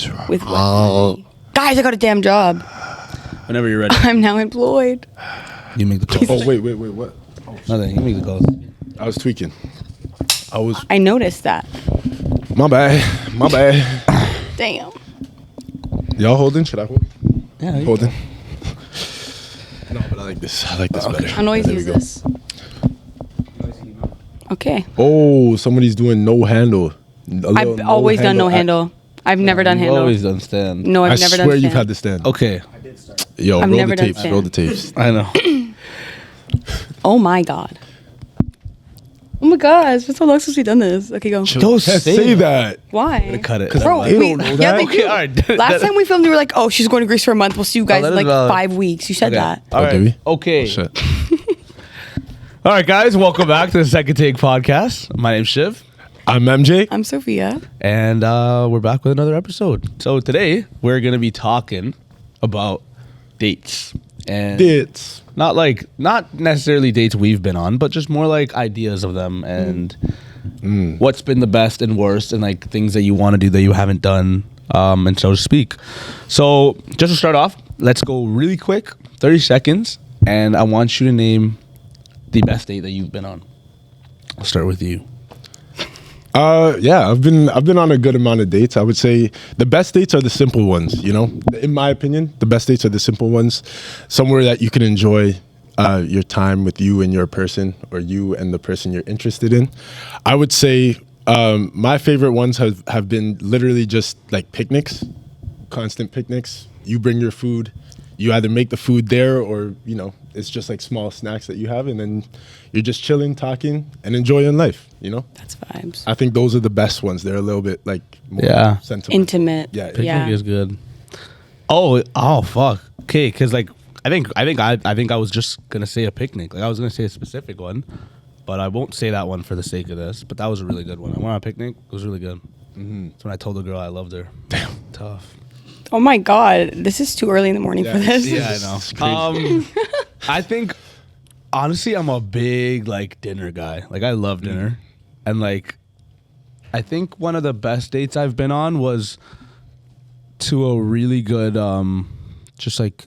is with what? Guys, I got a damn job. Whenever you're ready. I'm now employed. You make the calls. Oh, wait, what? Nothing. You make the calls. I was tweaking. I noticed that. My bad. Damn. Y'all holding? Should I hold? Yeah. Holding. No, but I like this. I like this better. How noisy There we is go. this? Okay. Oh, somebody's doing no handle. I've always done no handle. I've never done handle. Always done stand. No, I've I never done swear stand. you've had the stand. Okay. Yo, I've roll never the done tapes. stand. Roll the tapes. I know. Oh my god. Oh my god, it's been so long since we've done this. Okay, go. Don't say that. Why? Cut it. Bro, They don't know yeah, that. they Okay, do. all right. Last time we filmed, we were like, "Oh, she's going to Greece for a month. We'll see you guys that in is like valid. 5 weeks." You said that. All Oh, right. did we? Okay. Shit. All right, guys. Welcome back to the Second Take podcast. My name's Shiv. I'm MJ. I'm Sophia. And we're back with another episode. So today we're gonna be talking about dates and It's not necessarily dates we've been on, but just more like ideas of them and what's been the best and worst and like things that you want to do that you haven't done, and so to speak. So just to start off, let's go really quick, 30 seconds, and I want you to name the best date that you've been on. I'll start with you. Yeah, I've been on a good amount of dates. I would say the best dates are the simple ones, you know? In my opinion, the best dates are the simple ones. Somewhere that you can enjoy your time with you and your person, or you and the person you're interested in. I would say my favorite ones have been literally just like picnics, constant picnics. You bring your food. You either make the food there, or, you know, it's just like small snacks that you have, and then you're just chilling, talking, and enjoying life, you know? That's vibes. I think those are the best ones. They're a little bit like more Yeah. sentimental. Intimate. Yeah, Picnic Yeah. is good. Oh, fuck. Okay, because like I think I was just gonna say a picnic. Like I was gonna say a specific one, but I won't say that one for the sake of this. But that was a really good one. I went on a picnic. It was really good. That's when I told the girl I loved her. Damn, tough. Oh my god, this is too early in the morning for this. Yeah, I know. It's crazy. I think honestly, I'm a big like dinner guy. Like I love dinner, and like I think one of the best dates I've been on was to a really good just like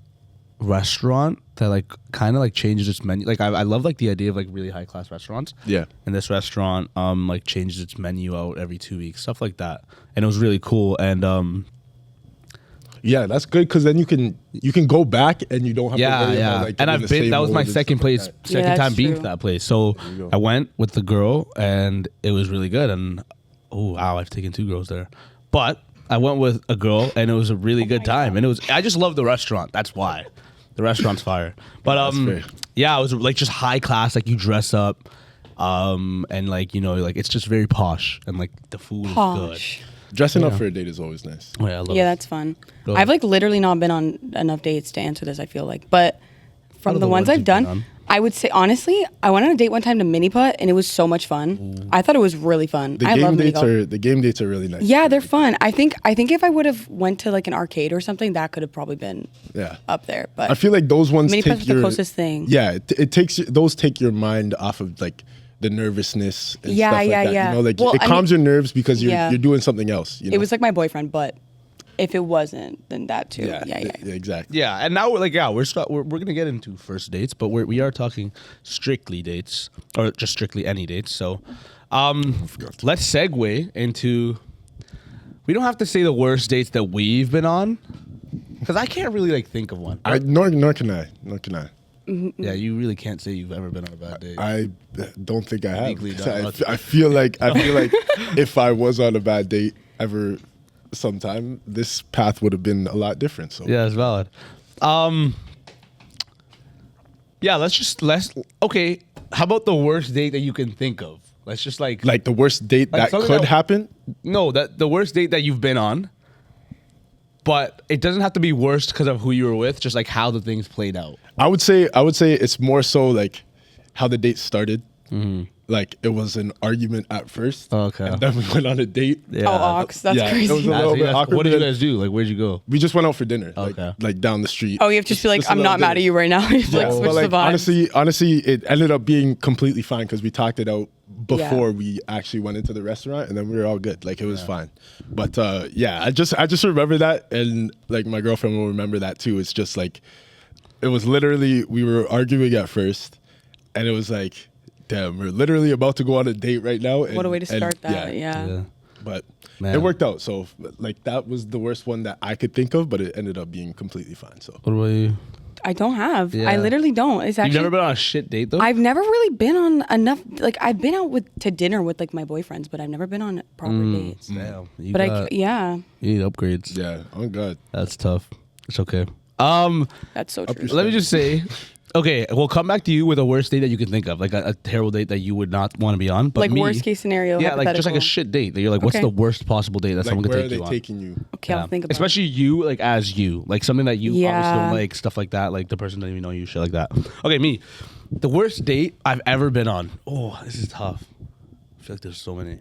restaurant that like kind of like changes its menu. Like I love like the idea of like really high class restaurants. Yeah. And this restaurant like changes its menu out every 2 weeks, stuff like that, and it was really cool. And Yeah, that's good, because then you can go back and you don't have to worry about like and doing I've the been. same That was my old and second stuff like place, that. second Yeah, time that's being true. to that place. So you go. I went with the girl, and it was really good. And oh wow, I've taken 2 girls there, but I went with a girl, and it was a really good time. And it was. I just love the restaurant. That's why. The restaurant's fire. But That's fair. yeah, it was like just high class. Like you dress up, and like you know, like it's just very posh, and like the food Posh. Dressing up for a date is always nice. is good. Oh, yeah, I love Yeah, it. that's fun. Go I've ahead. like literally not been on enough dates to answer this, I feel like. But from Out of the the ones ones I've you've been done, on. I would say honestly, I went on a date one time to mini putt and it was so much fun. I thought it was really fun. The I love mini golf. game dates are really nice. Yeah, they're fun. I think if I would have went to like an arcade or something, that could have probably been Yeah. up there. But I feel like those ones mini take putt's the your closest thing. Yeah, it takes those take your mind off of like the nervousness and Yeah, stuff like yeah, that. yeah. You know, like Well, it I calms mean- your nerves because Yeah. you're doing something else. You know? It was like my boyfriend, but if it wasn't, then that too. Yeah. Exactly. Yeah, and now we're like, we're gonna get into first dates, but we are talking strictly dates, or just strictly any dates. So, let's segue into. We don't have to say the worst dates that we've been on, because I can't really like think of one. Nor can I. Yeah, you really can't say you've ever been on a bad date. I don't think I have. Legally not. I feel like if I was on a bad date ever sometime, this path would have been a lot different. So Yeah, it's valid. Yeah, let's okay. How about the worst date that you can think of? Let's just like the worst date Like that something could that- happen. no, that the worst date that you've been on. But it doesn't have to be worst because of who you were with, just like how the things played out. I would say it's more so like how the date started. Like it was an argument at first. Okay. And then we went on a date. Yeah. Oh, ox, that's Yeah, it crazy. was a little bit awkward. What did you but then guys do? Like, where'd you go? We just went out for dinner. Okay. Like down the street. Oh, you have to just be like, Just a I'm little not mad dinner. at you right now. You have to, like Yeah, switch but like the vibe. honestly, it ended up being completely fine because we talked it out. before we actually went into the restaurant, and then we were all good. Like it was fine. But yeah, I just remember that, and like my girlfriend will remember that too. It's just like it was literally we were arguing at first, and it was like, damn, we're literally about to go on a date right now. And, What a way to start that. Yeah. But Man. it worked out. So like that was the worst one that I could think of, but it ended up being completely fine. So What about you? I don't have. Yeah. I literally don't. It's actually. You've never been on a shit date though? I've never really been on enough. Like I've been out to dinner with like my boyfriends, but I've never been on proper dates. Damn. You But got- yeah, you need upgrades. yeah, oh god. That's tough. It's okay. that's so true. Let me just say, okay, we'll come back to you with a worst date that you can think of, like a terrible date that you would not want to be on. But Like me, worst case scenario. yeah, like just like a hypothetical. shit date that you're like, what's Okay. the worst possible date that Like someone could where are take they you on? taking you? Okay, I'll think about Especially you, like as you, like something that you obviously Yeah. don't like, stuff like that. Like the person doesn't even know you, shit like that. Okay, me, the worst date I've ever been on. Oh, this is tough. I feel like there's so many.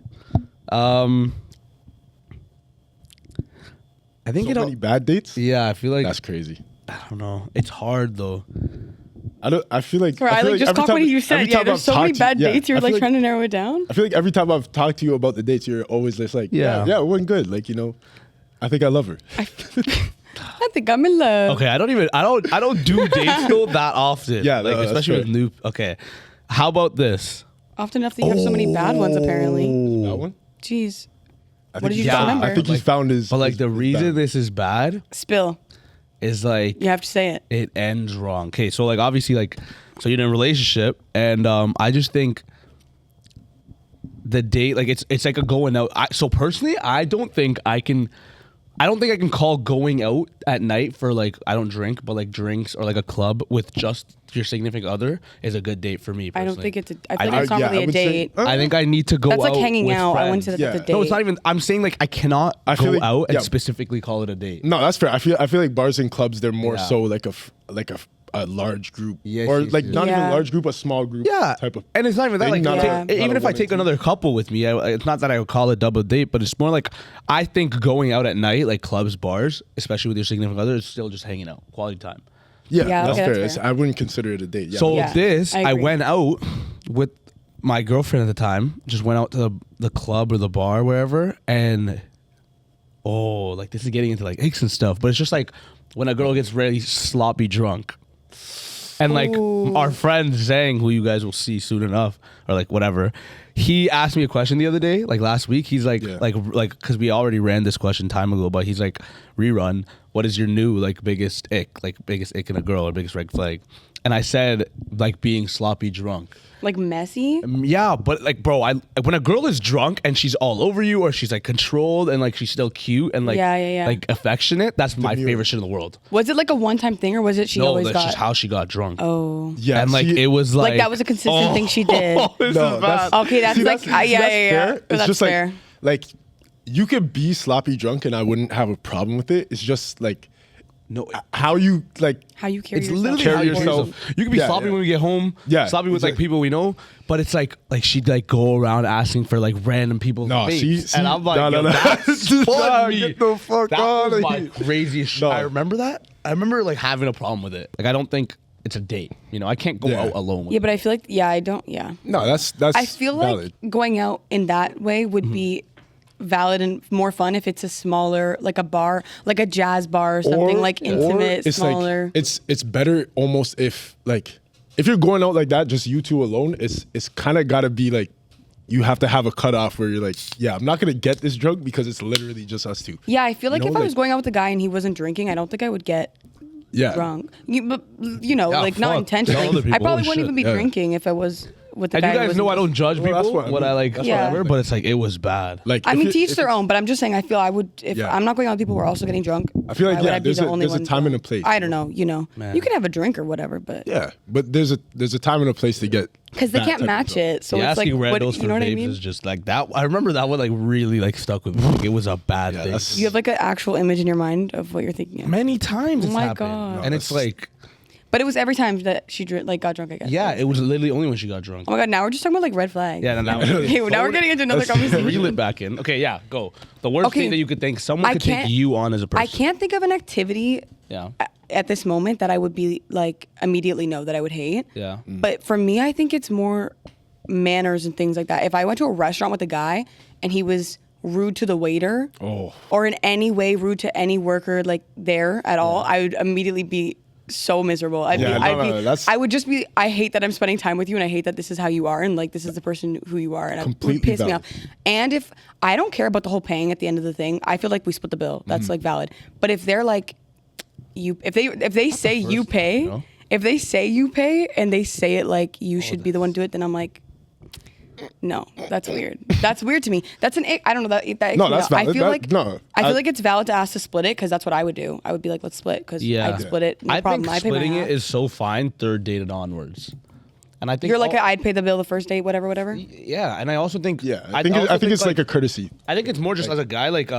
I think So it. many bad dates? Yeah, I feel like That's crazy. I don't know. It's hard though. I feel like Bro, I feel like just every caught time- what you every said. Yeah, time there's I've so many talked to bad yeah, dates. You're I feel like trying to narrow it down. I feel like every time I've talked to you about the dates, you're always just like, Yeah. yeah, it went good. Like, you know, I think I love her. I think I'm in love. Okay, I don't do dates though that often. Yeah, like no, that's especially with fair. new. Okay, how about this? Often enough that you have so many bad ones. Apparently. That one? Jeez. I What think did you he's- just remember? I think he's found his. But like his- the his reason balance. this is bad Spill. is like You have to say it. it ends wrong. Okay, so like obviously like so you're in a relationship and I just think the date like it's like a going out. So personally, I don't think I can call going out at night for like I don't drink, but like drinks or like a club with just your significant other is a good date for me. I don't personally. think it's. I feel like it's not yeah, really I a would say- date. I think I need to go That's like out hanging with out. I wouldn't say friends. that that's a Yeah. date. No, it's not even. I'm saying like I cannot I feel go like- out and yeah. specifically call it a date. No, that's fair. I feel like bars and clubs, they're more Yeah. so like a large group. Yes, or yes, like yes. not even Yeah. large group, a small group Yeah, type of. and it's not even that. thing, Like, not Yeah. a- not even a if I one take and another couple with me, it's not that I would call it double date, but it's more like I think going out at night, like clubs, bars, especially with your significant other, is still just hanging out, quality time. two. Yeah, Yeah, that's okay, fair. that's It's- fair. I wouldn't consider it a date. Yeah. So Yeah, this, I I agree. went out with my girlfriend at the time. Just went out to the club or the bar, wherever, and like this is getting into like aches and stuff. But it's just like when a girl gets really sloppy drunk. And like Ooh. our friend Zhang, who you guys will see soon enough, or like whatever, he asked me a question the other day, like last week. He's like, Yeah. like, because we already ran this question time ago, but he's like, rerun. What is your new like biggest ick in a girl or biggest red flag? And I said like being sloppy drunk. Like messy. Yeah, but like, bro, when a girl is drunk and she's all over you, or she's like controlled and like she's still cute and like Yeah. like affectionate, that's my Demure. favorite shit in the world. Was it like a one-time thing, or was it she No, always that's got? just how she got drunk. Oh. yeah, and like see- it was like Like that was a consistent thing she did. This No, is that's- bad. Okay, that's see, like that's- see, yeah. that's fair. It's That's just fair. like you could be sloppy drunk and I wouldn't have a problem with it. It's just like No, how you like. How you carry it's yourself. literally Carry how you carry yourself. yourself. You can be Yeah, sloppy yeah. when we get home. Yeah, sloppy with like exactly. people we know. But it's like she'd like go around asking for like random people's No, dates. see, and I'm like, no, yo, no. that's Nah, funny. get the fuck that outta was my here. craziest shit. No. I remember that. I remember like having a problem with it. Like I don't think it's a date. You know, I can't go Yeah. out alone. With Yeah, but I feel like I don't. Yeah. No, that's. I feel valid. like going out in that way would be valid and more fun if it's a smaller, like a bar, like a jazz bar or something, like intimate, it's smaller. Like, it's better almost if you're going out like that, just you two alone. It's kind of got to be like you have to have a cutoff where you're like, yeah, I'm not gonna get this drunk because it's literally just us two. Yeah, I feel like You know, if I was like- going out with a guy and he wasn't drinking, I don't think I would get Yeah, drunk. But Yeah, like not fuck. intentionally. Tell other people, I probably holy wouldn't shit. even be Yeah. drinking if I was with the And guy. you who guys know I wasn't- don't judge Well, people. that's what I What I mean. like, That's what I whatever. mean. But it's like it was bad. like I if mean, it- to each if their it- own, but I'm just saying, I feel I would, if Yeah. I'm not going out with people who are also getting drunk. I feel like, why would yeah, be there's the a- only there's a one time and drunk? a place. I don't know, Man. you can have a drink or whatever, but Yeah, but there's a time and a place to get because they that can't type of match drunk. it. So Yeah, it's like, asking what, randos you for know what I vapes mean? is just like that. I remember that one like really like stuck with me. Like, it was a bad Yeah, thing. that's- You have like an actual image in your mind of what you're thinking of. Many times. Oh it's my happened. God. And it's that's- like, But it was every time that she got drunk, I guess. yeah, it was literally only when she got drunk. Oh my god, now we're just talking about like red flags. Yeah, now Okay, now we're getting into another conversation. Reel it back in. Okay, yeah, go. The worst Okay. thing that you could think someone I could take can't- you on as a person. I can't think of an activity Yeah. at this moment that I would be like immediately know that I would hate. Yeah. But for me, I think it's more manners and things like that. If I went to a restaurant with a guy and he was rude to the waiter or in any way rude to any worker like there at all, I would immediately be so miserable. I would just be, I hate that I'm spending time with you and I hate that this is how you are and like this is the person who you are, and it would piss me off. And if I don't care about the whole paying at the end of the thing, I feel like we split the bill. That's like valid. But if they're like if they say you pay, if they say you pay and they say it like you should be the one to do it, then I'm like, no, that's weird. That's weird to me. That's an I don't know that. No, that's valid. I feel like it's valid to ask to split it because that's what I would do. I would be like, let's split because I'd split it. No problem. I think splitting it is so fine third date and onwards. And I think you're like I'd pay the bill the first date, whatever. Yeah, and I also think I think it's like a courtesy. I think it's more just as a guy, like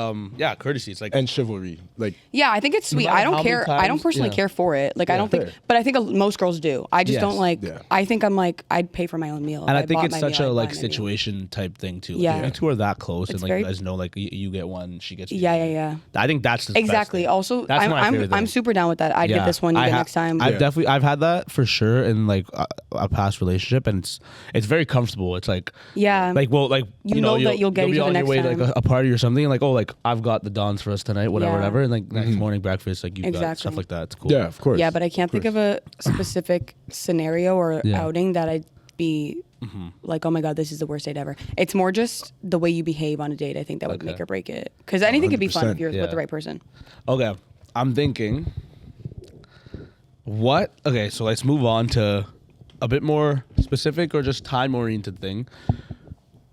courtesy. It's like and chivalry, like I think it's sweet. I don't care. I don't personally care for it. Like I don't think, but I think most girls do. I just don't like. I think I'm like I'd pay for my own meal. And I think it's such a like situation type thing too. Like, you two are that close, and like you guys know, like you get one, she gets. Yeah. I think that's the exactly. Best also, that's I'm super down with that. I'd get this one, you get next time. I've had that for sure in like a past relationship, and it's very comfortable. It's like you know that you'll get each other next time. Like a party or something, like I've got the dons for us tonight, whatever, and like next morning breakfast, like you've got stuff like that. It's cool. Yeah, of course. Yeah, but I can't think of a specific scenario or outing that I'd be like, oh my god, this is the worst date ever. It's more just the way you behave on a date. I think that would make or break it. Because anything could be fun if you're with the right person. Okay, I'm thinking. Okay, so let's move on to a bit more specific or just time-oriented thing.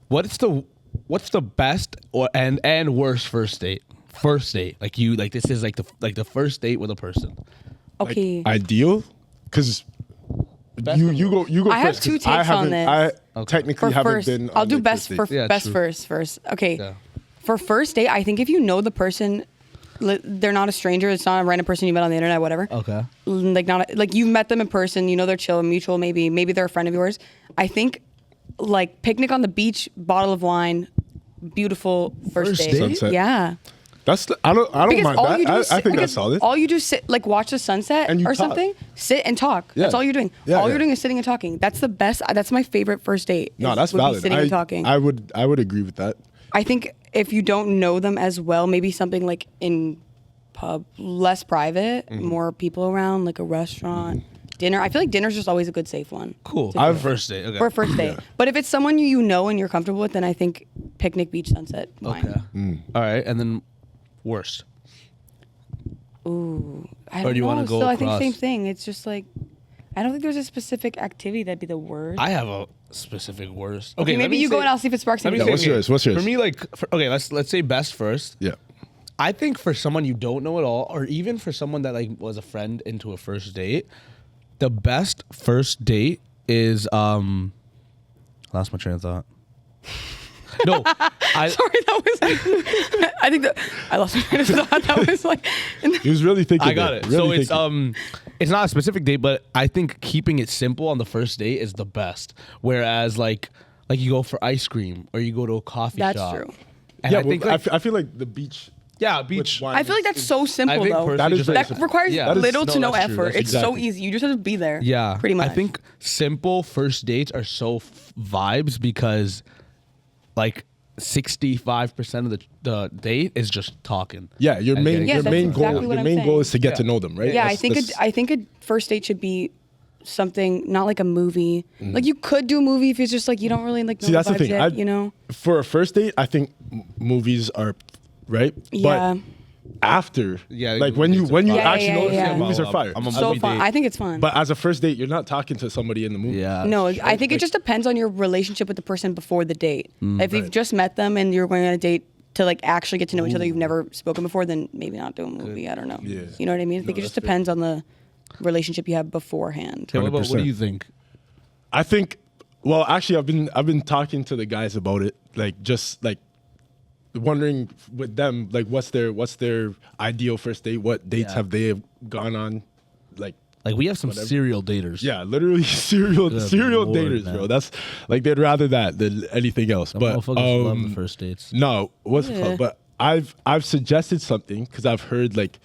What's the best and worst first date? First date, like this is like the first date with a person. Okay. Like, ideal, because you go. I have two takes on this. I technically haven't been. I'll do best first. Okay. Yeah. For first date, I think if you know the person, they're not a stranger. It's not a random person you met on the internet, whatever. Okay. Like you met them in person. You know they're chill, mutual. Maybe they're a friend of yours. I think like picnic on the beach, bottle of wine, beautiful first date. Sunset. Yeah. I don't mind that. I think that's solid. All you do is sit, like watch the sunset or something. Sit and talk. Yeah. That's all you're doing. All you're doing is sitting and talking. That's the best. That's my favorite first date. No, that's valid. Sitting and talking. I would agree with that. I think if you don't know them as well, maybe something like in pub, less private, more people around, like a restaurant, dinner. I feel like dinner's just always a good safe one. Cool. First date. Okay. For a first date. But if it's someone you know and you're comfortable with, then I think picnic, beach, sunset, wine. Okay. All right, and then worst. Ooh, I don't know. So I think same thing. It's just like I don't think there's a specific activity that'd be the worst. I have a specific worst. Okay, maybe you go and I'll see if it sparks anything. What's yours? What's yours? For me, let's say best first. Yeah. I think for someone you don't know at all, or even for someone that like was a friend into a first date, the best first date is I lost my train of thought. No, sorry, that was like, I think that I lost my train of thought. That was like he was really thinking. I got it. Really so it's not a specific date, but I think keeping it simple on the first date is the best. Whereas like you go for ice cream or you go to a coffee shop. That's true. And I feel like the beach. Yeah, beach. I feel like that's so simple though. That requires little to no effort. It's so easy. You just have to be there. Yeah, pretty much. I think simple first dates are so vibes because like 65% of the date is just talking. Yeah, your main goal is to get to know them, right? Yeah, I think a first date should be something not like a movie. Like you could do a movie if it's just like you don't really like know the vibes yet, you know. For a first date, I think movies are right. Yeah. But after, like when you actually know movies are fire. I'm so fun. I think it's fun. But as a first date, you're not talking to somebody in the movie. Yeah. No, I think it just depends on your relationship with the person before the date. If you've just met them and you're going on a date to like actually get to know each other, you've never spoken before, then maybe not do a movie. I don't know. Yeah. You know what I mean? I think it just depends on the relationship you have beforehand. Okay, what do you think? I think. Well, actually, I've been talking to the guys about it, like just like wondering with them, like what's their ideal first date? What dates have they gone on? Like we have some serial daters. Yeah, literally serial daters, bro. That's like they'd rather that than anything else. But love the first dates. No, what's it called? But I've suggested something because I've heard like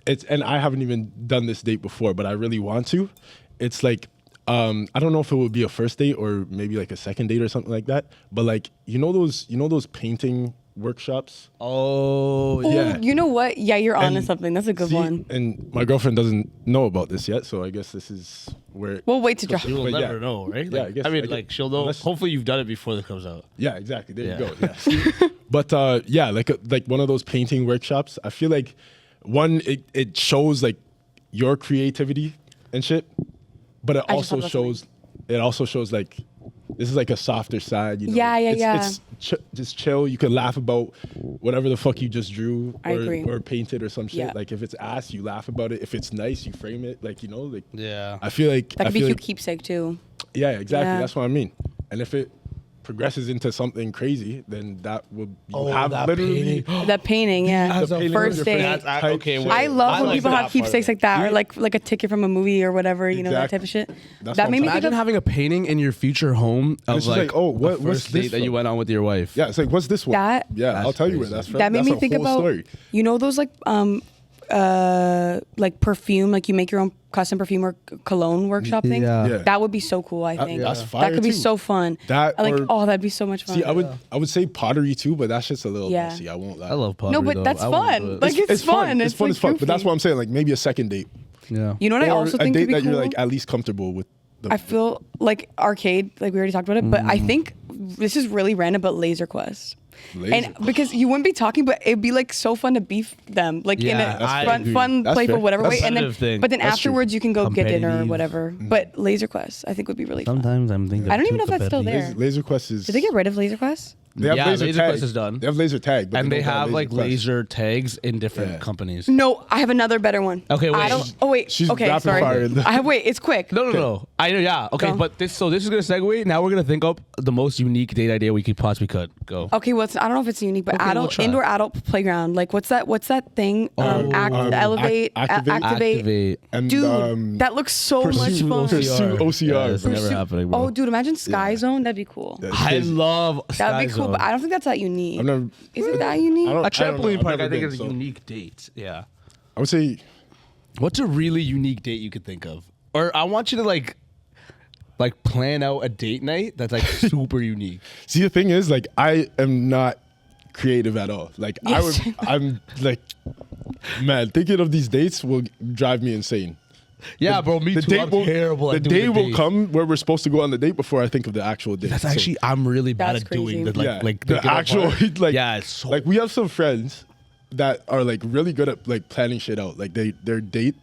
it's, and I haven't even done this date before, but I really want to. It's like I don't know if it would be a first date or maybe like a second date or something like that. But like you know those painting workshops. Oh, Ooh, yeah. You know what? Yeah, you're onto And something. That's a good See, one. And my girlfriend doesn't know about this yet, so I guess this is where. We'll wait to drop. You will But never yeah. know, right? Yeah, Like, I guess- I mean, I guess- like she'll know. unless- Hopefully, you've done it before this comes out. Yeah, exactly. There Yeah. you go. Yeah. But yeah, like one of those painting workshops. I feel like one, it shows like your creativity and shit, but it I just also thought about shows like this is like a softer side. You know? Yeah, yeah, it's just chill. You can laugh about whatever the fuck you just drew I agree. or painted or some shit. Yeah. Like if it's ass, you laugh about it. If it's nice, you frame it. Like like yeah. I feel like That I could be feel cute like- keepsake too. Yeah, exactly. Yeah. That's what I mean. And if it progresses into something crazy, then that will you have that literally painting. That painting, yeah. That's a painting first with your date. friends That's- type okay, shit. well, I love I when like people that have part keepsakes of it. like that, or like a ticket from a movie or whatever, you know, that Exactly. type of shit. That's That what made I'm me saying. think Imagine of having a painting in your future home of it's just like, like, oh, a what's first this date that you from? went on with your wife. Yeah, it's like, what's this one? That- yeah, That's I'll tell you where crazy. that's from. that made That's me a think whole about story. you know those like perfume, like you make your own custom perfume or cologne workshop thing. Yeah. Yeah. That would be so cool. I think that's that fire could be too. so fun. That I like or- oh, that'd be so much fun. See, I would say pottery too, but that's just a little Yeah. messy. I won't lie. I love pottery. No, but though. that's I wanna fun. do it. Like, it's fun. It's fun like as fuck. But that's goofy. what I'm saying. Like maybe a second date. yeah. You know what I Or also a think date could be that cool. you're like at least comfortable with. I feel like arcade, like we already talked about it, but I think this is really random, but Laser Quest. And because you wouldn't be talking, but it'd be like so fun to beef them, like Yeah, in a I fun, agree. fun That's playful, fair. whatever That's way. And then, competitive thing. but then That's true. afterwards you can go get dinner or Competitive. whatever. But Laser Quest, I think would be really fun. Sometimes I'm thinking. I don't too even know if that's still competitive. there. Laser Quest is. Did they get rid of Laser Quest? They have Yeah, laser Laser tag. Quest is done. They have laser tag, but And they don't have like Quest. laser tags in different Yeah. companies. No, I have another better one. Okay, wait. I don't. Oh wait. She's okay, rapid sorry. firing. Wait. It's quick. No. I know. Yeah. Okay, Go. but this is gonna segue. Now we're gonna think up the most unique date idea we could possibly could go. Okay, well, I don't know if it's unique, but Okay, we'll adult try. indoor adult playground. Like, what's that thing? Elevate, activate. Activate. And Dude, that looks so much pursue fun. Pursue OCR. Yeah, it's never Pursue- happening, bro. Oh, dude, imagine Sky Zone. That'd be cool. Yeah, it's I crazy. love. That'd be Sky cool, Zone. but I don't think that's that unique. I've never. Is it that unique? I don't- A I don't know. trampoline I've park, never I think, been, is a so- unique date. Yeah. I would say What's a really unique date you could think of? Or I want you to like plan out a date night that's like super unique. See, the thing is, like, I am not creative at all. Like, Yes. I'm like, man, thinking of these dates will drive me insane. Yeah, bro. Me too. I'm terrible. The at doing day a will date. come where we're supposed to go on the date before I think of the actual date. That's So, actually I'm really bad That's at doing crazy. the yeah, like the thinking actual apart. like. Yeah, it's so like we have some friends that are like really good at like planning shit out. Like their date,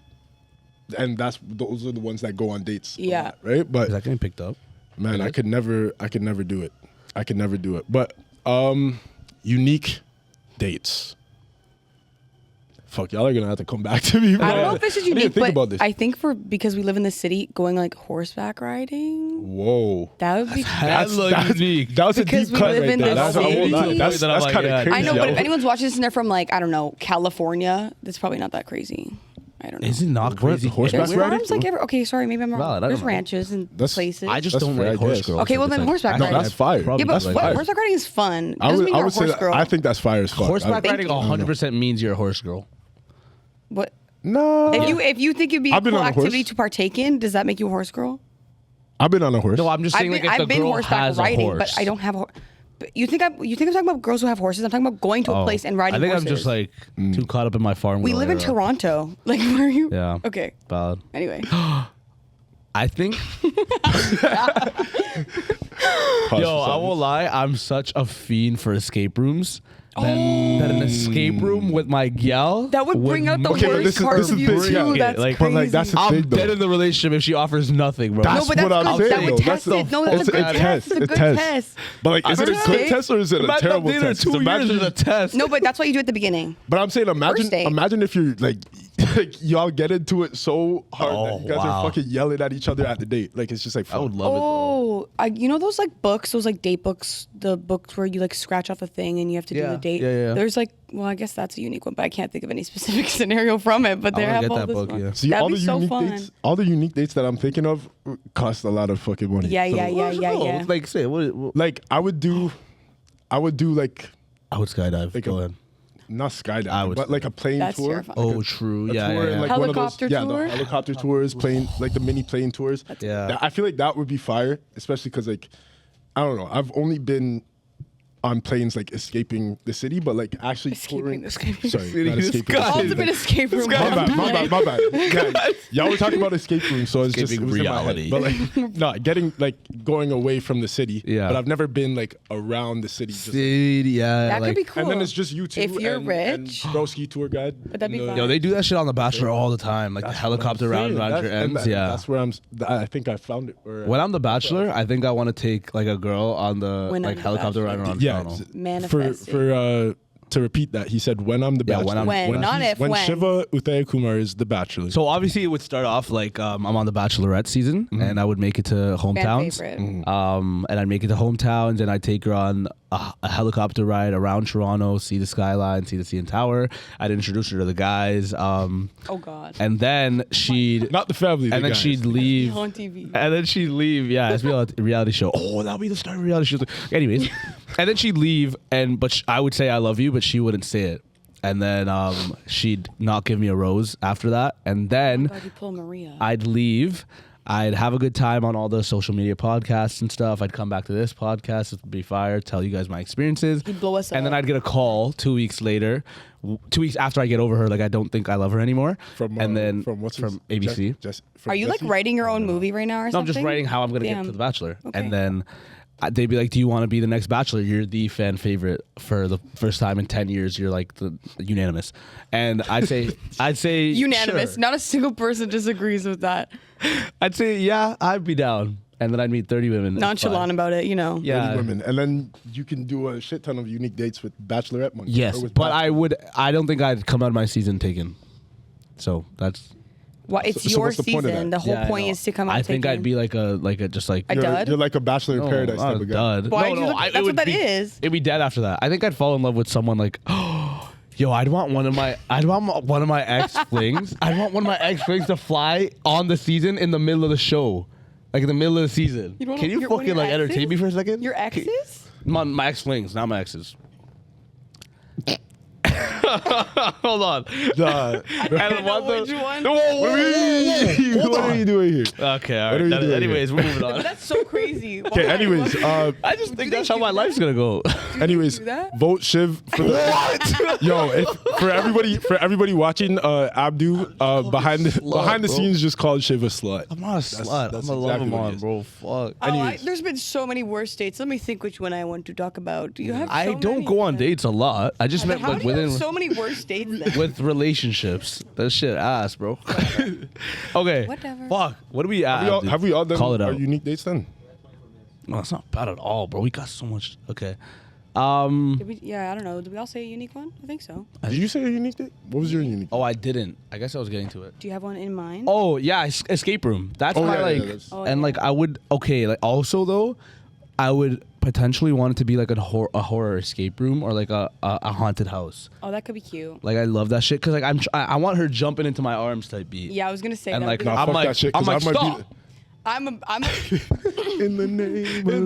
and those are the ones that go on dates. a Yeah. lot, right. But Is that getting picked up? man, I could never do it. I could never do it. But unique dates. Fuck, y'all are gonna have to come back to me. I don't bro. know if this is I didn't unique, think but about this. I think because we live in the city, going like horseback riding, Whoa. that would be. Hella unique. That was a Because deep we cut live right in there. the That's, I won't city. lie. That's That I'm like, kind of yeah. crazy. I know, but yo. if anyone's watching this and they're from like I don't know California, that's probably not that crazy. I don't know. Is it not What, crazy? horseback There's riding? farms like okay, sorry, maybe I'm wrong. Valid, I don't There's know. ranches and That's- places. I just That's don't fair, like I horse guess. girls. Okay, well, then horseback No, riding. that's fire. yeah, but That's fire. horseback riding is fun. I Doesn't would, mean I you're a would say horse that, girl. I think that's fire as fuck. Horseback I- riding 100% means you're a horse girl. What No. if you think it'd be a I've been cool on a horse. activity to partake in? Does that make you a horse girl? I've been on a horse. No, I'm just saying like if the girl horseback has riding, a horse. but I don't have a horse. But you think I'm talking about girls who have horses? I'm talking about going to a place and riding I think horses. I'm just like too caught up in my farm. we girl live in era. Toronto. Like, where are you? Yeah. Okay. Valid. Anyway, I think. Pause Yo, for I won't lie. I'm such a fiend for escape rooms. That an escape room with my gal that would bring out the Okay, but worst this is- part this of is you the thing, too. yeah. That's Like- crazy. But, like, that's the I'm thing, though. dead in the relationship if she offers nothing, bro. That's no, but that's what I'm good. saying, That would though. test That's it. No, that's a good test. It's a good test. But like, is it a First good date? test or is it a Imagine terrible I've dated her test? 2 years Imagine, as a test. No, but that's what you do at the beginning. but I'm saying, First date. imagine if you're like y'all get into it so hard that you guys wow. are fucking yelling at each other at the date. Like it's just like I fun. would love it. Oh, you know those like books, those like date books, the books where you like scratch off a thing and you have to do Yeah, the date. yeah. There's like, well, I guess that's a unique one, but I can't think of any specific scenario from it. But I they wanna have get all that this book, one. yeah. See, That'd all be the so unique fun. dates, all the unique dates that I'm thinking of cost a lot of fucking money. Yeah, So, yeah, yeah, yeah, yeah. Like, say, what? Like I would do like I would skydive. Like Go a- ahead. not skydiving, I would but like a plane That's tour. terrifying. Oh, true. A Yeah, tour yeah, and, yeah. like Helicopter one of tour? those, the helicopter tours, plane, like the mini plane tours. Yeah. I feel like that would be fire, especially because like I don't know. I've only been on planes like escaping the city, but like actually touring. Escaping. Sorry, City. not escaping. This guy. the city. Ultimate escape room. My bad. Yeah, y'all were talking about escape rooms, so it's just it Escaping was reality. in my head. But like, no, getting like going away from the city. Yeah. But I've never been like around the city. Just, like, City, yeah. That like, could be cool. and then it's just you two. If you're and rich. broski tour guide. But that'd be No, fun. Yo, they do that shit on The Bachelor all the time, like the helicopter round Saying, around your and ends. Yeah. that's where I think I found it. Or, When I'm The Bachelor, I think I want to take like a girl on the When I'm like the helicopter Bachelor. ride around yeah, Toronto. Manifesting. to repeat that, he said when I'm the Yeah, bachelor. when I'm- When, not he's- if, when when. Shiva Uthaya Kumar is the bachelor. So obviously it would start off like I'm on the Bachelorette season, Mm-hmm. and I would make it to hometowns. favorite. And I'd make it to hometowns, and I'd take her on a helicopter ride around Toronto, see the skyline, see the CN Tower. I'd introduce her to the guys, Oh God. and then she'd Not the family. and the then guys. she'd leave. on TV. And then she'd leave. Yeah, it's a reality show. Oh, that'll be the start of a reality show. Anyways, and then she'd leave, but I would say I love you, but she wouldn't say it. And then she'd not give me a rose after that. And then Glad you pulled Maria. I'd leave. I'd have a good time on all the social media podcasts and stuff. I'd come back to this podcast. It'd be fire. Tell you guys my experiences. He'd blow us And then up. I'd get a call 2 weeks later, 2 weeks after I get over her. Like I don't think I love her anymore. from and then from what's from his, ABC. from Are you like Jesse? writing your own movie right now or No, something? I'm just writing how I'm gonna get Damn. to The Bachelor, Okay. and then they'd be like, "Do you want to be the next Bachelor? You're the fan favorite for the first time in 10 years. You're like the unanimous." And I'd say Unanimous. sure. Not a single person disagrees with that. I'd say yeah, I'd be down, and then I'd meet 30 women. It's Nonchalant fine. about it, you know. Yeah. women, and then you can do a shit ton of unique dates with bachelorette money. Yes, or with but bachelor. I don't think I'd come out of my season taken. So that's Well, it's So your what's the point of season. that? The whole yeah, I point know. is to come out. I think taken. I'd be like a just like A You're, dud? you're like a bachelor in No, paradise not type a of guy. dud. Why no, do no, you look- I- that's it what would that be, is. It'd be dead after that. I think I'd fall in love with someone like, yo, I'd want one of my ex flings. I'd want one of my ex flings to fly on the season in the middle of the show, like in the middle of the season. You don't Can know- you your- one of fucking your like entertain exes? me for a second? Your exes? My ex flings, not my exes. Hold on. Duh. And know which one. What are you doing here? Okay, all What are right. you doing Anyways, we're moving But on. that's so crazy. Okay. Why? Anyways, I just think they that's how do my that? life's gonna go. anyways, do that? vote Shiv for the Yo, for everybody watching, Abdu behind the bro. scenes just called Shiv a slut. I'm not a slut. that's I'm a love exactly him what it on, is. bro. Fuck. Anyways. There's been so many worse dates. Let me think which one I want to talk about. Do you have? I so don't many? go on dates a lot. I just But meant how like do you have within so many worse dates? Then? with relationships. That shit ass, bro. Okay. Whatever. Fuck. What do we add? Have we all done Call it our out. unique dates then? No, it's not bad at all, bro. We got so much. Okay. Did we, yeah, I don't know. Did we all say a unique one? I think so. Did you say a unique date? What was your unique? Oh, I didn't. I guess I was getting to it. Do you have one in mind? Oh yeah, escape room. That's Oh, my yeah, like, yeah, that's- Oh, and yeah. like I would like also though, I would potentially want it to be like a horror escape room or like a haunted house. Oh, that could be cute. Like I love that shit because like I want her jumping into my arms type beat. Yeah, I was gonna say And that. like would be Nah, I'm fuck like that shit, I'm 'cause like I might be stop. I'm a In the name of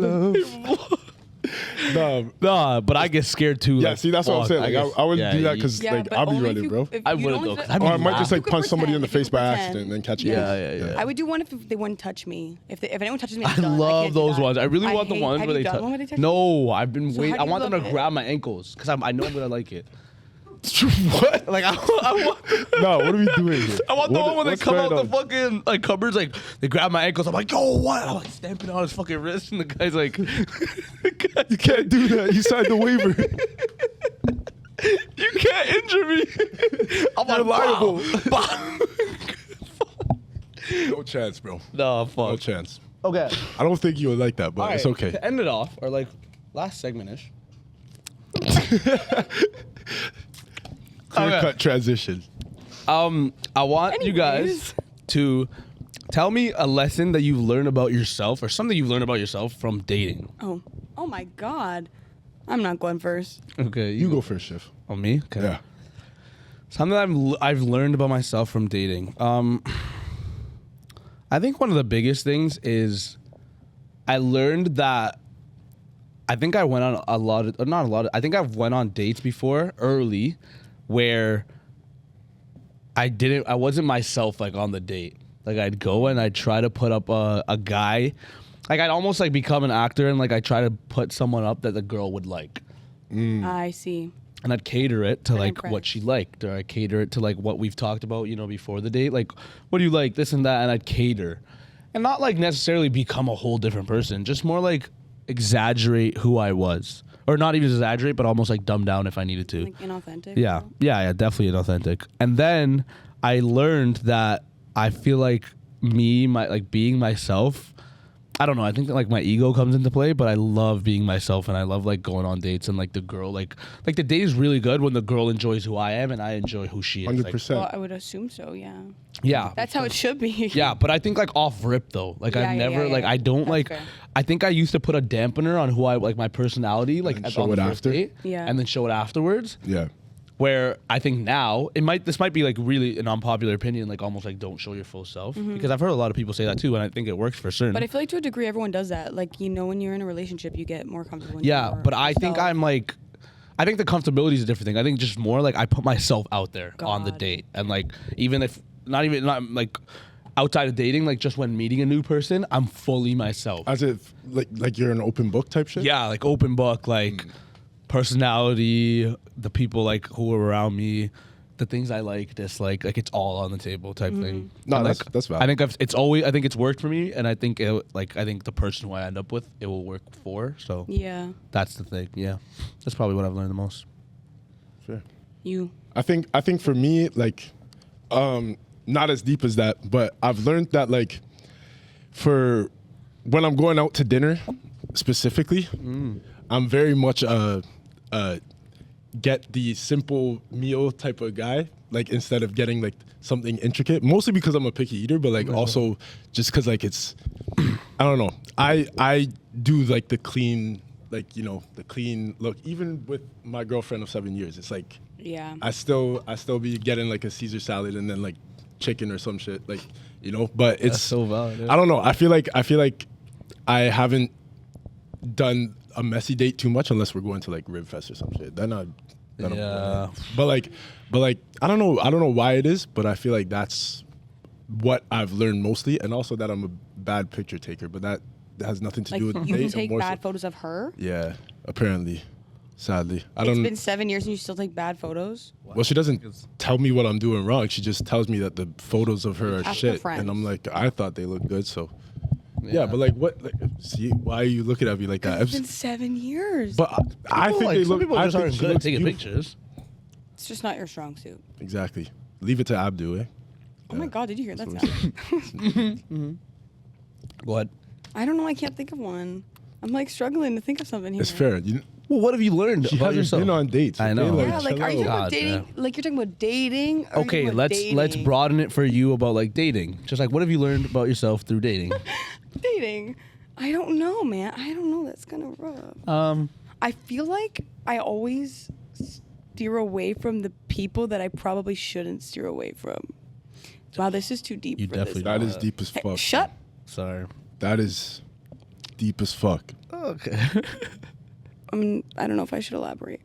love. Nah, but I get scared too. Yeah, like, see, that's what I'm fuck, saying. Like, guess- I wouldn't yeah, do that you- because yeah, like but I'll be only ready, if you, bro. If I you wouldn't don't though, 'cause ju- I'd Or I be might just mad. like punch somebody in the If you face could by pretend. accident and then catch you. Yeah. I would do one if they wouldn't touch me. If anyone touches me, I I'm done. love can't do those that. ones. I really want the hate- ones have where you they done one where they touch you? No, I've been So waiting. how I do want you them to love it? grab my ankles because I know I'm gonna like it. What? Like I want No, what are we doing here? I want the one where they What's come out going the on? fucking like cupboards, like they grab my ankles. I'm like, yo, what? I'm like stamping on his fucking wrist, and the guy's like, You can't do that. You signed the waiver. you can't injure me. I'm You're like, liable. wow. No chance, bro. No, No fuck. chance. Okay, I don't think you would like that, but all it's right, okay. To end it off, or like last segment-ish. Clear cut transition. I want you guys Anyways. to tell me a lesson that you've learned about yourself or something you've learned about yourself from dating. Oh my God. I'm not going first. Okay, You go first, Shiv. On me? Okay. Yeah. Something I've learned about myself from dating. I think one of the biggest things is I learned that I think I went on a lot of, not a lot of, I think I've went on dates before early where I wasn't myself like on the date. Like I'd go and I'd try to put up a guy. Like I'd almost like become an actor and like I try to put someone up that the girl would like. I see. And I'd cater it to Good like what impress. she liked, or I'd cater it to like what we've talked about, you know, before the date. Like, what do you like, this and that, and I'd cater, and not like necessarily become a whole different person, just more like exaggerate who I was, or not even exaggerate, but almost like dumb down if I needed to. Like inauthentic. Yeah, yeah, definitely inauthentic. And then I learned that I feel like being myself. I don't know. I think that like my ego comes into play, but I love being myself, and I love like going on dates, and like the girl, like the date is really good when the girl enjoys who I am and I enjoy who she is. 100%. Well, I would assume so. Yeah. Yeah, That's how it should be. yeah. But I think like off rip though, like Yeah, I've yeah, never yeah, like yeah. I don't That's like. fair. I think I used to put a dampener on who I like my personality, like And on show the it first after? date, Yeah. and then show it afterwards. Yeah. Where I think now this might be like really an unpopular opinion, like almost like don't show your full self, because I've heard a lot of people say that too, and I think it works for certain. Mm-hmm. But I feel like to a degree, everyone does that. Like, you know, when you're in a relationship, you get more comfortable. when yeah, you're but I think yourself. I'm like, I think the comfortability is a different thing. I think just more like I put myself out there on the God. date, and like even if not like outside of dating, like just when meeting a new person, I'm fully myself. As if like you're an open book type shit. Yeah, like open book, like personality, the people like who are around me, the things I like, dislike, like it's all on the table type thing. No, And, that's- like, that's valid. I think I think it's worked for me, and I think I think the person who I end up with, it will work for. So Yeah. that's the thing. Yeah, that's probably what I've learned the most. Fair. You. I think for me, like, not as deep as that, but I've learned that like, for when I'm going out to dinner, specifically, I'm very much get the simple meal type of guy. Like instead of getting like something intricate, mostly because I'm a picky eater, but like also just because like it's, I don't know. I do like the clean, like you know the clean look. Even with my girlfriend of 7 years, it's like. Yeah. I still be getting like a Caesar salad and then like chicken or some shit, like you know. But it's That's so valid, yeah. I don't know. I feel like I haven't done a messy date too much unless we're going to like Rib Fest or some shit. Then I'm Yeah. but like I don't know why it is, but I feel like that's what I've learned mostly, and also that I'm a bad picture taker. But that has nothing to Like, do with the you date. can take more bad so- photos of her? Yeah, apparently, sadly, I It's don't. been 7 years and you still take bad photos? Well, she doesn't tell me what I'm doing wrong. She just tells me that the photos of her are Ask her shit, friends. and I'm like, I thought they looked good, so yeah. But like, what? Like, see, why are you looking at me like that? It's been 7 years. But I think like, they some look. people I just think aren't she good at looks taking beautiful. pictures. It's just not your strong suit. Exactly. Leave it to Abdu, eh? Oh my God, did you hear that sound? Go ahead. I don't know. I can't think of one. I'm like struggling to think of something here. It's fair. You, Well, what have you learned she about hasn't yourself? been on dates. I okay? know. Yeah, like, chill are you talking out. about God, dating? yeah. Like, you're talking about dating? Or are you Okay, talking about let's dating? broaden it for you about like dating. Just like what have you learned about yourself through dating? Dating. I don't know, man. I don't know. That's gonna rub. I feel like I always steer away from the people that I probably shouldn't steer away from. Wow, this is too deep You for definitely this. That is deep as Hey, fuck. shut. Sorry. That is deep as fuck. Okay. I mean, I don't know if I should elaborate.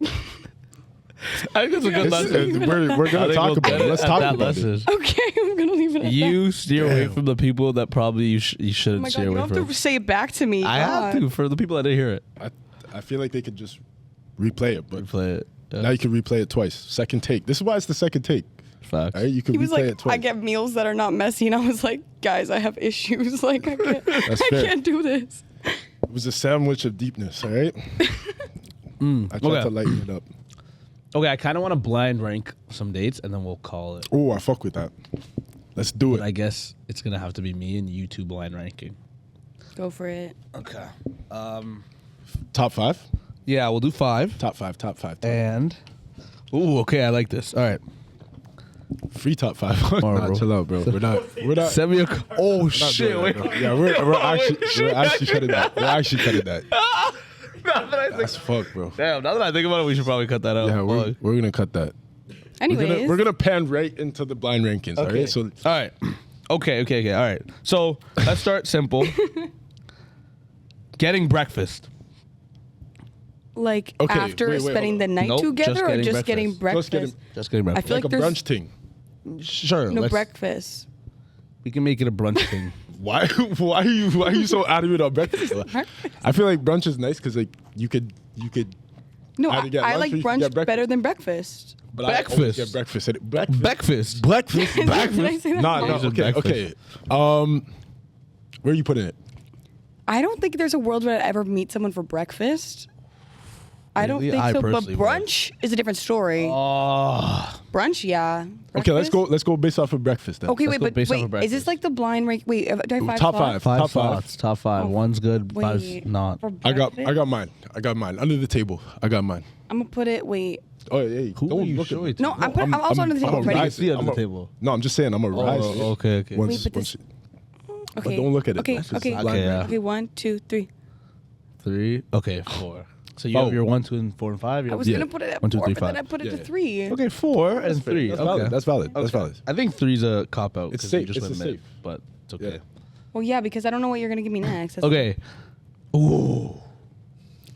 I think it's a good lesson. We're gonna talk about it. Let's talk about it. Okay, I'm gonna leave it at that. You steer away Damn. from the people that probably you Oh shouldn't my God, steer you away don't have from. to say it back to me. I have God. to for the people that didn't hear it. I feel like they could just replay it, but Play it. now you can replay it twice. Second take. This is why it's the second take. Facts. All right, you can He was replay like, it twice. I get meals that are not messy, and I was like, guys, I have issues. Like, I can't, That's I fair. can't do this. It was a sandwich of deepness. All right. I tried okay. to lighten it up. Okay, I kind of want to blind rank some dates and then we'll call it. Oh, I fuck with that. Let's do But it. I guess it's gonna have to be me and you two blind ranking. Go for it. Okay. Top five. Yeah, we'll do 5. Top five. Top five. And ooh, okay, I like this. All right. Free top five. Alright, Nah, bro. chill out, bro. We're not. Send me a. Oh not shit! doing Wait. that, bro. Yeah, we're actually cutting that. We're actually cutting that. Now that I think, That's fuck, bro. damn. Now that I think about it, we should probably cut that out. Yeah, Fuck. we're gonna cut that. Anyways, We're gonna pan right into the blind rankings. All right. So All right. Okay. All right. So let's start simple. Getting breakfast. like Okay, after wait, spending hold the on. night Nope, together, just or getting just getting breakfast. breakfast? Just getting breakfast. I feel Like like a there's brunch thing. Sure. no let's- breakfast. We can make it a brunch thing. Why are you so adamant on breakfast? I feel like brunch is nice because like you could No, either get I lunch like or you can brunch get breakfast. better than breakfast. But I always get breakfast. Breakfast. Breakfast. Breakfast. Did I say that Nah, wrong? no. These are Okay. breakfast. Okay. Where are you putting it? I don't think there's a world where I'd ever meet someone for breakfast. I don't Really? think I so. But personally would. brunch is a different story. Oh. Brunch, yeah. Okay, let's Breakfast? Let's go based off of breakfast then. Okay, Let's wait, go but based off wait, of is this breakfast. like the blind rank? Wait, do I have five Top slots? five. Top slots. Top five. Oh, One's good. Five's Wait, not. for I got breakfast? mine under the table. I got mine. I'm gonna put it. Wait, Oh, hey, Who don't are you look at showing me. to? no, I'm also under the table. I'm a Ready? riser. See under I'm the a- table. No, I'm just saying I'm a riser. okay. Once, Wait, but once this- it- Okay. don't look at it. Okay, That's just okay, blind Okay, rank. okay. 1, 2, 3. 3. Okay, 4. So you Oh. have your 1, 2, and 4, and 5. I was Yeah. gonna put it at 1, 2, 4, 3, but then 5. I put it to Yeah. 3. Okay, 4 and 3. That's okay. valid. That's valid. That's valid. I think 3 is a cop out. It's 'cause safe. You just It's went a mid, safe. but it's okay. Yeah. Well, yeah, because I don't know what you're gonna give me next. That's- Okay. Ooh.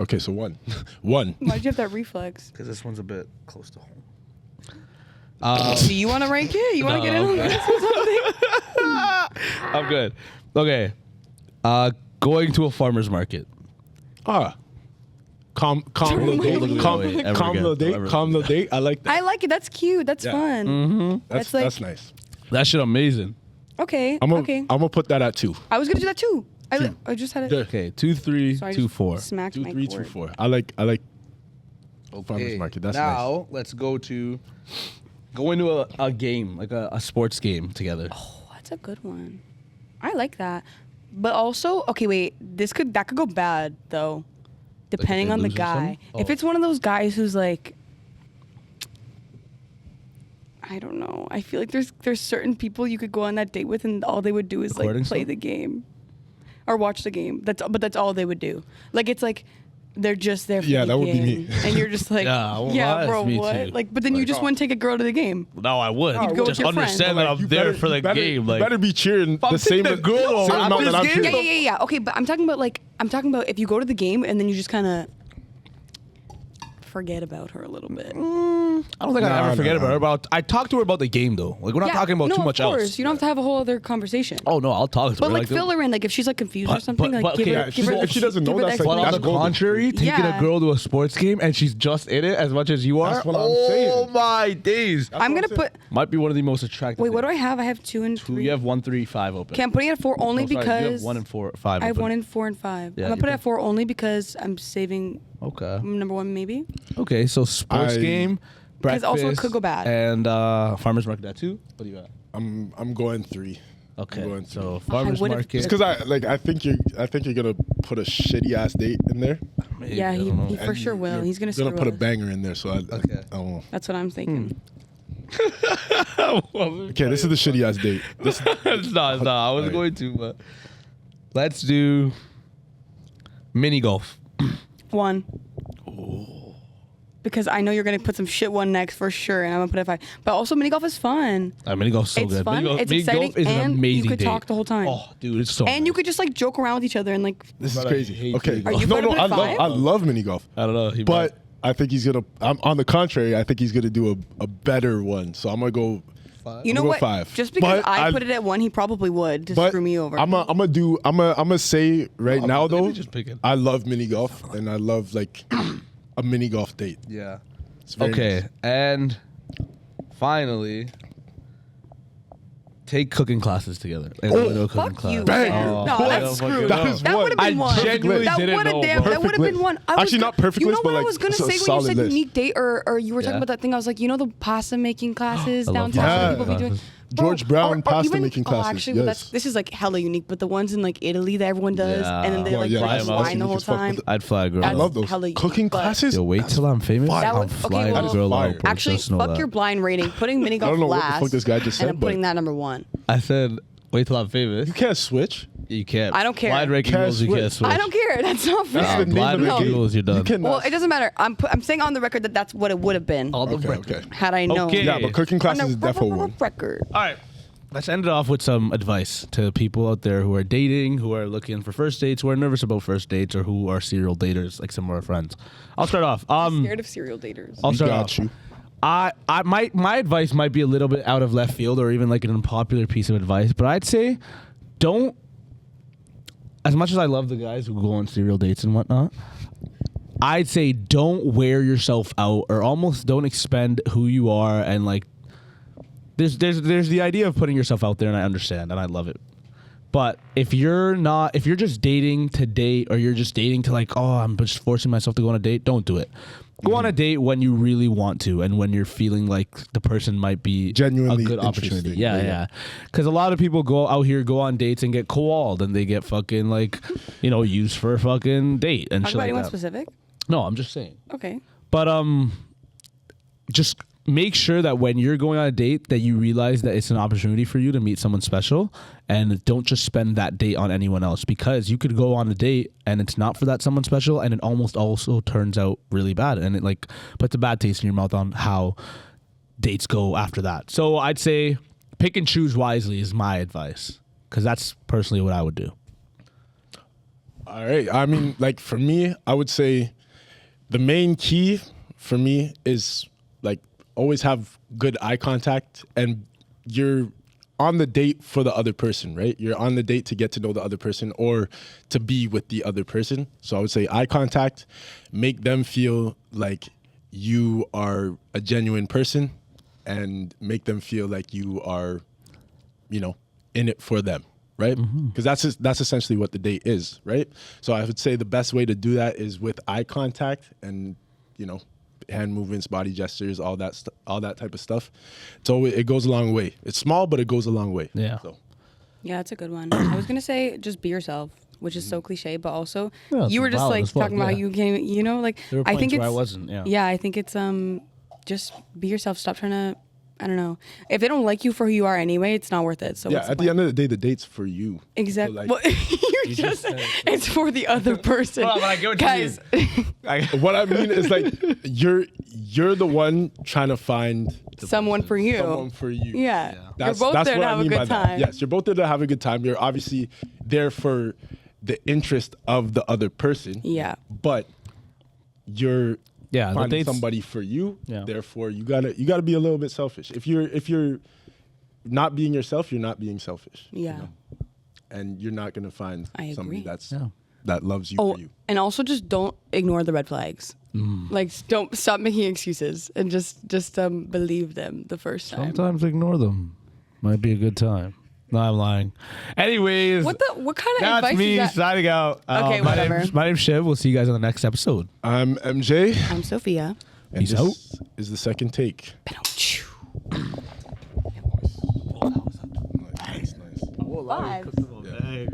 Okay, so one. One. Why'd you have that reflex? Because this one's a bit close to home. Do you want to rank it? You want to No, get in on okay. this or something? I'm good. Okay. Going to a farmer's market. Calm little Don't date. look at me Calm that way ever calm again. little Don't date. ever Calm look little date. I like that. I like it. That's cute. That's Yeah. fun. Mm-hmm. That's like- that's nice. That shit amazing. Okay. I'm gonna okay. I'm gonna put that at 2. I was gonna do that too. I just had it. Yeah. Okay. 2, 3, So I 2, just 4. Smacked 2, my 3, cord. 2, 4. I like farmers market. That's now let's go to going to a game, like a sports game together. Oh, that's a good one. I like that. But also, okay, wait. That could go bad though, depending they on the lose or guy. something? If Oh. it's one of those guys who's like, I don't know. I feel like there's certain people you could go on that date with, and all they would do is like Recording play stuff? the game, or watch the game. That's all they would do. Like it's like. They're just there for Yeah, the that would be game. me. And you're just like, Yeah, well, yeah, that's bro, me what? too. Like, but then you Like, just wouldn't take a girl to the game. No, I would. You'd go with Just your friend. understand that I'm You there better- for the you better- game. you Like, better be cheering I'm the same taking the girl same over amount after that I'm this game. cheering. Yeah. Okay, but I'm talking about if you go to the game and then you just kind of forget about her a little bit. I don't think I'd Nah, ever forget nah. about her. But I talk to her about the game though. Like we're not Yeah, talking about no, too much of course. else. You don't have to have a whole other conversation. Oh no, I'll talk to But her. like fill her in, like if she's like confused or But- something, but- like give okay, her. yeah, give her if she doesn't know, give her that's the like- But on that's the golden. contrary, taking Yeah. a girl to a sports game and she's just in it as much as you are. That's what I'm oh saying. my days! I'm gonna what I'm put. Might be one of the most attractive. Wait, what do I things. have? I have 2 and 3. You have 1, 3, 5 open. Okay, I'm putting it at 4 only Oh, sorry, because you have 1 and 4, 5. I have open. 1 and 4 and 5. Yeah, I'm gonna you put it put- at 4 only because I'm saving Okay. number 1 maybe. Okay, so sports I- game, 'Cause also it breakfast, could go bad. and farmers market at 2. What do you got? I'm going 3. Okay, I'm going so 3. farmers would've- market. It's because I think you're gonna put a shitty ass date in there. Maybe, Yeah, I he don't know. for sure will. You're He's gonna put screw a us. banger in there. So I don't know. That's what I'm thinking. Okay, this is the shitty ass date. This it's not. I was Alright. going to, but let's do mini golf. 1. Because I know you're gonna put some shit 1 next for sure, and I'm gonna put it at 5. But also, mini golf is fun, Mini golf's so It's good. fun, Mini golf, it's mini golf exciting, is an and you amazing could date. talk the whole time. Oh, dude, it's so. and you nice. could just like joke around with each other and like. is But I crazy. hate Okay, mini golf. Are you no, gonna put I it 5? love mini golf. I don't know. He But might. I think he's gonna. On the contrary, I think he's gonna do a better one. So I'm gonna go. You know I'm gonna go what? 5. Just because But I put it at 1, he probably would to But screw me over. I'm gonna say right now let me though. just pick it. I love mini golf and I love like a mini golf date. Yeah. It's very Okay, nice. and finally, take cooking classes together. And go to a cooking Fuck class. you. Bang. No, Oh, that's fucking screwed. no. That is That one. would have been I one. genuinely That didn't would have know, damn. bro. That would have Perfect been one. list. I was Actually, not perfect You know list, what but I like was gonna it's a say when you solid said list. unique date, or you were talking Yeah. about that thing? I was like, you know, the pasta making classes I love downtown. pasta that making people be doing. classes. George Brown pasta making Oh, classes, actually, well, yes. this is like hella unique. But the ones in like Italy that everyone does, Yeah. and then they Well, like yeah, drink that's wine the unique whole as fuck, time. but I'd fly a girl. I That's love those hella cooking unique, but- classes. Yo, wait till I'm famous. fire. That I'm would- okay, flying well- a girl Fire. out. bro. Actually, Just know fuck that. your blind rating. Putting mini golf don't know what the last. fuck this guy just and said, I'm putting but- that number 1. I said, wait till I'm famous. You can't switch. You can't. I don't care. Blind ranking Can't rules, you switch. can't switch. I don't care. That's not fair. That's the name blind of the ranking game. rules, you're done. You cannot. Well, it doesn't matter. I'm saying on the record that that's what it would have been All the Okay, record. okay. had I known. Okay. Yeah, but cooking On classes the is definitely one. record. All right. let's end it off with some advice to people out there who are dating, who are looking for first dates, who are nervous about first dates, or who are serial daters, like some of our friends. I'll start off. Scared of serial daters. I'll start got off. you. My advice might be a little bit out of left field, or even like an unpopular piece of advice, but I'd say don't. As much as I love the guys who go on serial dates and whatnot, I'd say don't wear yourself out, or almost don't expend who you are. And like, there's the idea of putting yourself out there, and I understand and I love it. But if you're just dating to date, or you're just dating to like, oh, I'm just forcing myself to go on a date, don't do it. Go on a date when you really want to, and when you're feeling like the person might be Genuinely a good opportunity. interesting. Yeah. Because a lot of people go on dates and get co-walled, and they get fucking like, used for a fucking date and Talk shit about like anyone that. specific? No, I'm just saying. Okay. But just make sure that when you're going on a date that you realize that it's an opportunity for you to meet someone special, and don't just spend that date on anyone else, because you could go on a date and it's not for that someone special, and it almost also turns out really bad, and it like puts a bad taste in your mouth on how dates go after that. So I'd say pick and choose wisely is my advice, because that's personally what I would do. All right. I mean, like for me, I would say the main key for me is like always have good eye contact, and you're on the date for the other person, right? You're on the date to get to know the other person, or to be with the other person. So I would say eye contact, make them feel like you are a genuine person, and make them feel like you are, in it for them, right? Because that's essentially what the date is, right? So I would say the best way to do that is with eye contact, and hand movements, body gestures, all that type of stuff. So it goes a long way. It's small, but it goes a long way. Yeah. So. Yeah, that's a good one. I was gonna say just be yourself, which is so cliche, but also Yeah, it's you were just valid like as fuck, talking about how yeah. you can't, like There were I think points it's where I wasn't, yeah. Yeah, I think it's just be yourself. Stop trying to. I don't know. If they don't like you for who you are anyway, it's not worth it. So Yeah, at the end of the day, the date's for you. exactly. So, like, Well, you just it's for the other person. Well, but I get what you Guys, what I mean is like you're the one trying to find someone for you. someone for you. Yeah. That's, You're both that's there what to I have a mean by good that. time. Yes, you're both there to have a good time. You're obviously there for the interest of the other person. Yeah. But you're Yeah, the finding dates- somebody for you. Yeah. Therefore, you gotta be a little bit selfish. If you're not being yourself, you're not being selfish. Yeah. And you're not gonna find I somebody agree. that loves you Oh, for you. and also just don't ignore the red flags. Like, don't stop making excuses and just believe them the first time. Sometimes ignore them. Might be a good time. No, I'm lying. Anyways, What kind of that's advice me is that? signing out. Okay, whatever. My name's Shiv. We'll see you guys on the next episode. I'm MJ, I'm Sophia. and Peace this is the second take. Nice. Nice, nice. Vibes.